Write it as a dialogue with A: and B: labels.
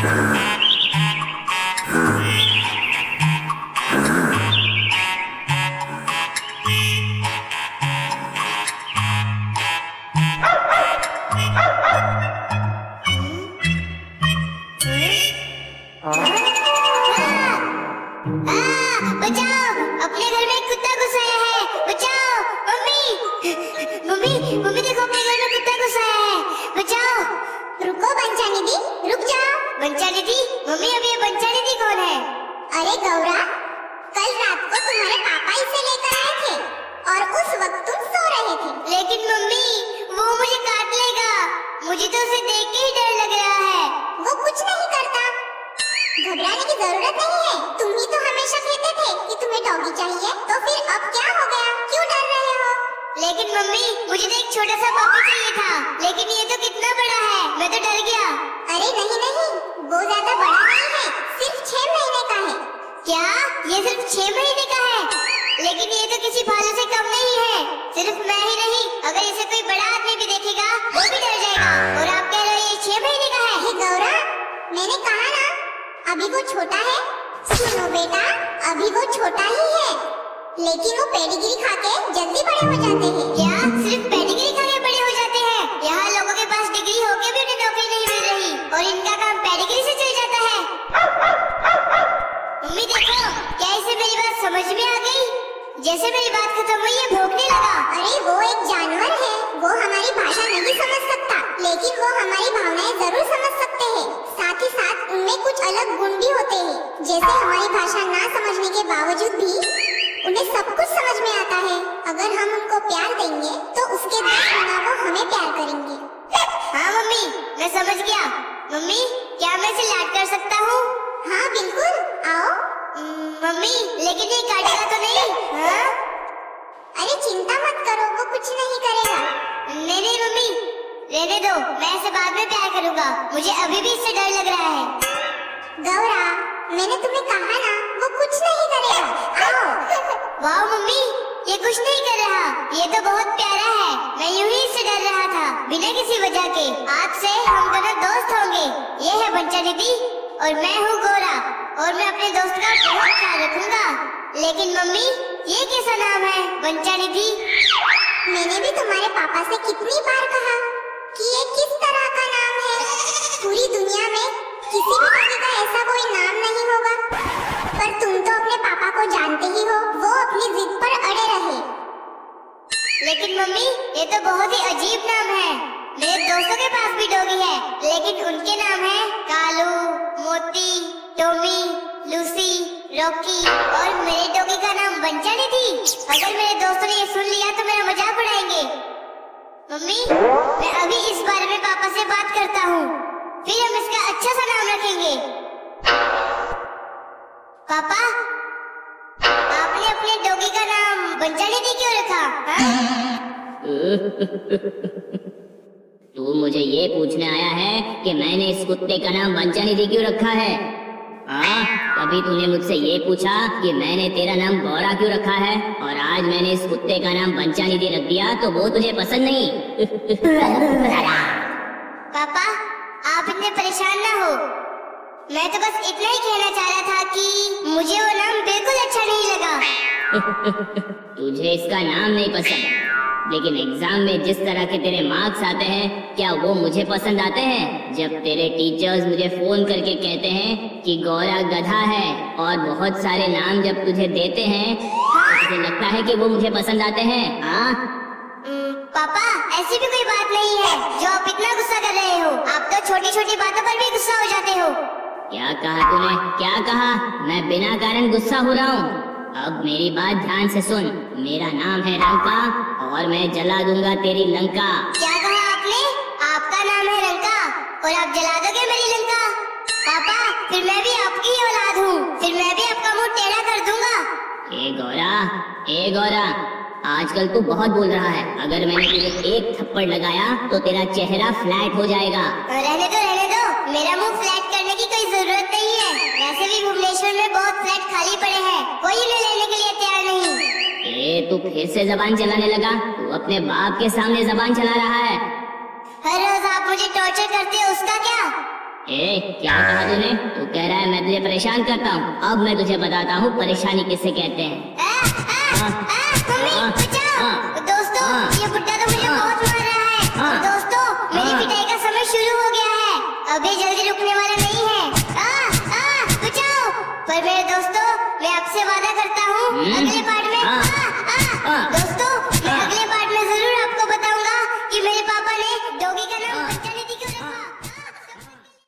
A: बचाओ, अपने घर में कुत्ता घुस आया है, बचाओ। मम्मी मम्मी मम्मी देखो, अपने घर में कुत्ता घुस आया है, बचाओ। रुको बंचा निधि, रुक जाओ। बंचा निधि, मम्मी अब ये बंचा निधि कौन है? अरे गौरा, कल रात को तुम्हारे पापा इसे लेकर आए थे और उस वक्त तुम सो रहे थे। लेकिन मम्मी, वो मुझे काट लेगा, मुझे तो उसे देख के ही डर लग रहा है। वो कुछ नहीं करता, घबराने की जरूरत नहीं है। तुम ही तो हमेशा कहते थे कि तुम्हें डॉगी चाहिए, तो फिर अब क्या हो गया, क्यों डर रहे हो? लेकिन मम्मी, मुझे तो एक छोटा सा पपी चाहिए था, लेकिन ये तो कितना बड़ा है, मैं तो डर गया। अरे नहीं नहीं, वो ज्यादा बड़ा नहीं है, सिर्फ 6 महीने का है। क्या? ये सिर्फ 6 महीने का है? लेकिन ये तो किसी भालू से कम नहीं है। सिर्फ मैं ही नहीं, अगर इसे कोई बड़ा आदमी भी देखेगा वो भी डर जाएगा। और आप कह रहे हो ये 6 महीने का है? हे गौरा, मैंने कहा ना, अभी वो छोटा है। सुनो बेटा, अभी वो छोटा ही है, लेकिन वो पेडिग्री खा के जल्दी बड़े हो जाते हैं। क्या? सिर्फ पेडिग्री खा के बड़े हो जाते हैं? यहाँ लोगों के पास डिग्री होके भी उन्हें नौकरी नहीं मिल रही और इनका काम पेडिग्री से चल जाता है। मम्मी देखो, क्या इसे मेरी बात समझ में आ गई? जैसे मेरी बात खत्म हुई ये भौंकने लगा। अरे वो एक जानवर है, वो हमारी भाषा नहीं समझ सकता, लेकिन वो हमारी भावनाएं जरूर समझ सकते हैं। साथ ही साथ उनमें कुछ अलग गुण भी होते हैं, जैसे हमारी भाषा ना समझने के बावजूद भी उन्हें सब कुछ समझ में आता है। अगर हम उनको प्यार देंगे तो उसके 10 गुना वो हमें प्यार करेंगे। हाँ मम्मी, मैं समझ गया। मम्मी, क्या मैं इसे लाड कर सकता हूँ? हाँ बिल्कुल, आओ। मम्मी, लेकिन ये काटेगा तो नहीं? हाँ? अरे चिंता मत करो, वो कुछ नहीं करेगा। नहीं नहीं मम्मी, रहने दो, मैं इसे बाद में प्यार करूँगा, मुझे अभी भी इससे डर लग रहा है। गौरा, मैंने तुम्हें कहा ना, वो कुछ नहीं करेगा, आओ। वाह मम्मी, ये कुछ नहीं कर रहा, ये तो बहुत प्यारा है। मैं यूं ही इससे डर रहा था, बिना किसी वजह के। आज से हम दोनों दोस्त होंगे। ये है बंचा निधि और मैं हूँ गौरा, और मैं अपने दोस्त का बहुत ख्याल रखूंगा। लेकिन मम्मी, ये कैसा नाम है, बंचा निधि? मैंने भी तुम्हारे पापा से कितनी बार कहा कि ये किस तरह का नाम है। पूरी दुनिया में किसी भी डॉगी का ऐसा कोई नाम नहीं होगा, पर तुम तो अपने पापा को जानते ही हो, वो अपनी जिद पर अड़े रहे। लेकिन मम्मी, ये तो बहुत ही अजीब नाम है। मेरे दोस्तों के पास भी डॉगी है, लेकिन उनके नाम है कालू, मोती, टॉमी, लूसी, रॉकी, और मेरे डॉगी का नाम बंचा निधि। अगर मेरे दोस्तों ने ये सुन लिया तो मेरा मजाक उड़ाएंगे। मम्मी, मैं अभी इस बारे में पापा से बात करता हूँ, फिर हम इसका अच्छा सा नाम रखेंगे। पापा, आपने अपने डॉगी का नाम बंचा निधि क्यों रखा?
B: तू मुझे ये पूछने आया है कि मैंने इस कुत्ते का नाम बंचा निधि क्यों रखा है? हाँ, कभी तूने मुझसे ये पूछा कि मैंने तेरा नाम गौरा क्यों रखा है, और आज मैंने इस कुत्ते का नाम बंचा निधि रख दिया तो वो तुझे पसंद नहीं?
A: पापा, आप इतने परेशान ना हो, मैं तो बस इतना ही कहना चाह रहा था कि मुझे वो नाम बिल्कुल अच्छा नहीं लगा।
B: तुझे इसका नाम नहीं पसंद, लेकिन एग्जाम में जिस तरह के तेरे मार्क्स आते हैं, क्या वो मुझे पसंद आते हैं? जब तेरे टीचर्स मुझे फोन करके कहते हैं कि गौरा गधा है और बहुत सारे नाम जब तुझे देते हैं, तो तुझे लगता है कि वो मुझे पसंद आते हैं? हाँ
A: पापा, ऐसी भी कोई बात नहीं है जो आप इतना गुस्सा कर रहे हो। आप तो छोटी छोटी बातों पर भी गुस्सा हो जाते हो।
B: क्या कहा तूने? क्या कहा? मैं बिना कारण गुस्सा हो रहा हूँ? अब मेरी बात ध्यान से सुन। मेरा नाम है रंका और मैं जला दूंगा तेरी लंका।
A: क्या कहा आपने? आपका नाम है रंका और आप जला दोगे मेरी लंका? पापा, फिर मैं भी आपकी ही औलाद हूँ, फिर मैं भी आपका मुंह टेढ़ा कर दूंगा।
B: ए गौरा, आजकल तू बहुत बोल रहा है। अगर मैंने तुझे एक थप्पड़ लगाया तो तेरा चेहरा फ्लैट हो जाएगा।
A: रहने दो, मेरा मुंह फ्लैट करने की कोई जरूरत नहीं है। वैसे भी भुवनेश्वर में बहुत फ्लैट खाली पड़े हैं, कोई उन्हें लेने के लिए तैयार नहीं।
B: तू फिर से जबान चलाने लगा? तू अपने बाप के सामने जबान चला रहा है।
A: हर रोज आप मुझे टॉर्चर करते हो, उसका क्या?
B: क्या कहा तूने? तू कह रहा है मैं तुझे परेशान करता हूँ। अब मैं तुझे बताता हूँ परेशानी किसे कहते हैं।
A: मम्मी बचाओ। दोस्तों ये बुड्ढा तो मुझे बहुत मार रहा है। दोस्तों मेरी पिटाई का समय शुरू हो गया है, अब ये जल्दी रुकने वाला नहीं है। बचाओ। पर मेरे दोस्तों मैं आपसे वादा करता हूँ अगले